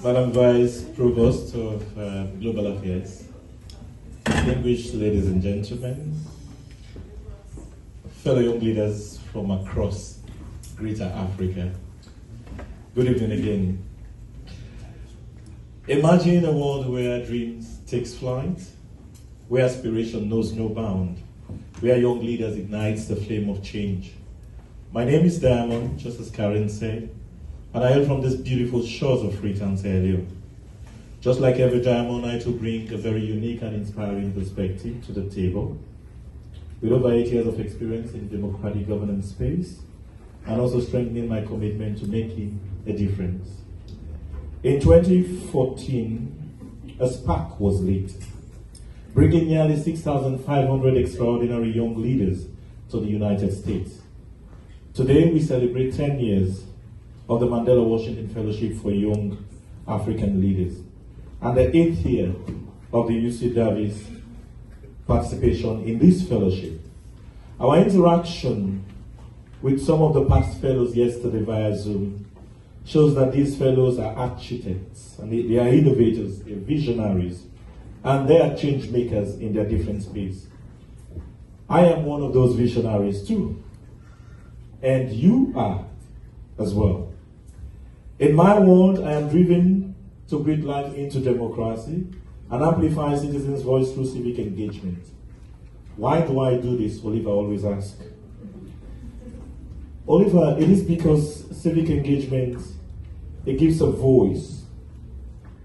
Madam Vice Provost of Global Affairs, distinguished ladies and gentlemen, fellow young leaders from across Greater Africa, good evening again. Imagine a world where dreams takes flight, where aspiration knows no bound, where young leaders ignites the flame of change. My name is Diamond, just as Karen said, and I hail from these beautiful shores of Freetown, Sierra Leone. Just like every diamond, I too bring a very unique and inspiring perspective to the table. With over 8 years of experience in democratic governance space, and also strengthening my commitment to making a difference. In 2014, a spark was lit, bringing nearly 6,500 extraordinary young leaders to the United States. Today, we celebrate 10 years of the Mandela Washington Fellowship for Young African Leaders, and the 8th year of the UC Davis participation in this fellowship. Our interaction with some of the past fellows yesterday via Zoom shows that these fellows are architects, and they are innovators, they're visionaries, and they are change makers in their different space. I am one of those visionaries too, and you are as well. In my world, I am driven to breathe life into democracy and amplify citizens' voice through civic engagement. Why do I do this? Oliver always asks. Oliver, it is because civic engagement, it gives a voice.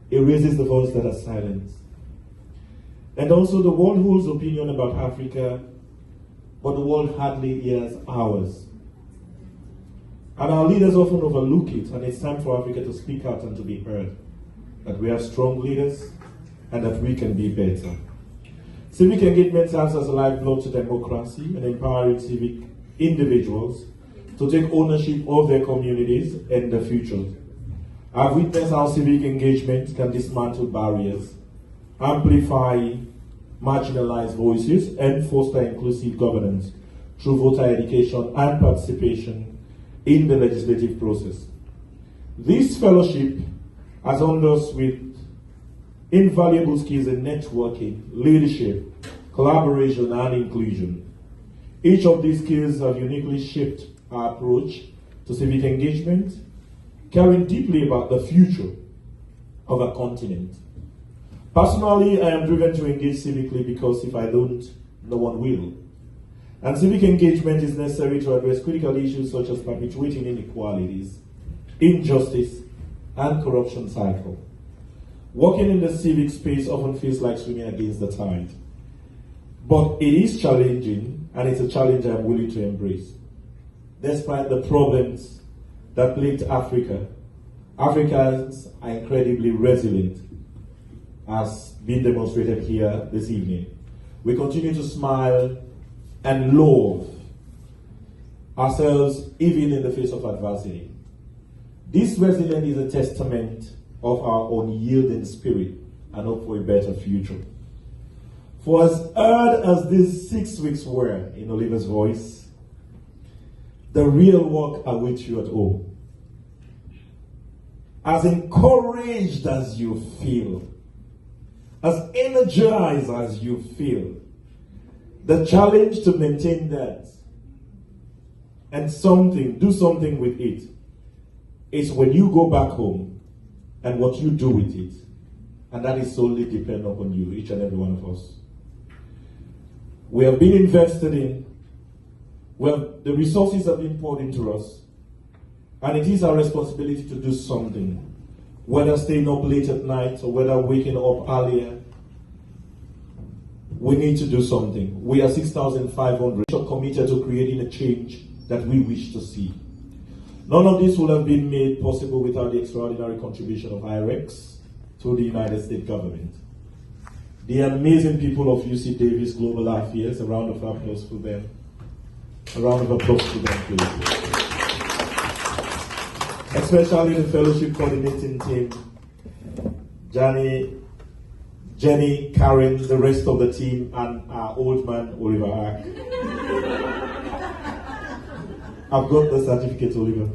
It raises the voice that are silent. And also the world holds opinion about Africa, but the world hardly hears ours. And our leaders often overlook it, and it's time for Africa to speak out and to be heard. That we have strong leaders, and that we can be better. Civic engagement serves as a lifeblood to democracy and empowering civic individuals to take ownership of their communities and their futures. I've witnessed how civic engagement can dismantle barriers, amplify marginalized voices, and foster inclusive governance through voter education and participation in the legislative process. This fellowship has armed us with invaluable skills in networking, leadership, collaboration, and inclusion. Each of these skills have uniquely shaped our approach to civic engagement, caring deeply about the future of our continent. Personally, I am driven to engage civically because if I don't, no one will. And civic engagement is necessary to address critical issues such as perpetuating inequalities, injustice, and corruption cycle. Working in the civic space often feels like swimming against the tide. But it is challenging, and it's a challenge I'm willing to embrace. Despite the problems that plagued Africa, Africans are incredibly resilient, as been demonstrated here this evening. We continue to smile and love ourselves even in the face of adversity. This resilience is a testament of our unyielding spirit and hope for a better future. For as hard as these 6 weeks were in Oliver's voice, the real work awaits you at home. As encouraged as you feel, as energized as you feel, the challenge to maintain that and do something with it, is when you go back home and what you do with it. And that is solely dependent upon you, each and every one of us. We have been invested in, the resources have been poured into us, and it is our responsibility to do something, whether staying up late at night or whether waking up earlier. We need to do something. We are 6,500 committed to creating a change that we wish to see. None of this would have been made possible without the extraordinary contribution of IREX to the United States government. The amazing people of UC Davis Global Affairs, a round of applause for them. A round of applause for them, please. Especially the fellowship coordinating team, Jenny, Karen, the rest of the team, and our old man, Oliver. I've got the certificate, Oliver.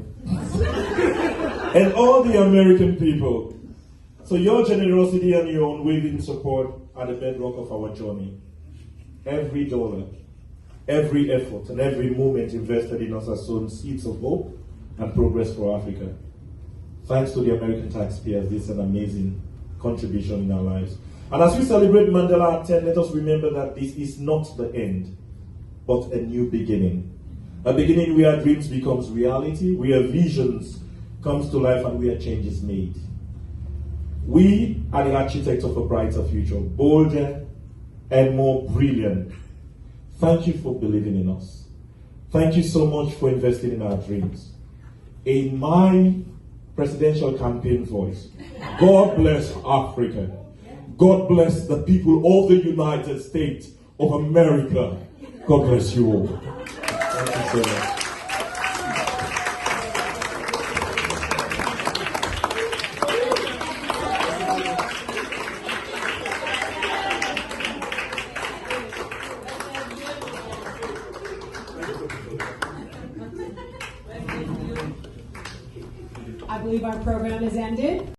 And all the American people So your generosity and your unwavering support are the bedrock of our journey. Every dollar, every effort, and every moment invested in us has sown seeds of hope and progress for Africa. Thanks to the American taxpayers, this is an amazing contribution in our lives. And as we celebrate Mandela at 10, let us remember that this is not the end, but a new beginning. A beginning where dreams becomes reality, where visions comes to life, and where change is made. We are the architects of a brighter future, bolder and more brilliant. Thank you for believing in us. Thank you so much for investing in our dreams. In my presidential campaign voice, God bless Africa. God bless the people of the United States of America. God bless you all. Thank you so much. I believe our program is ended.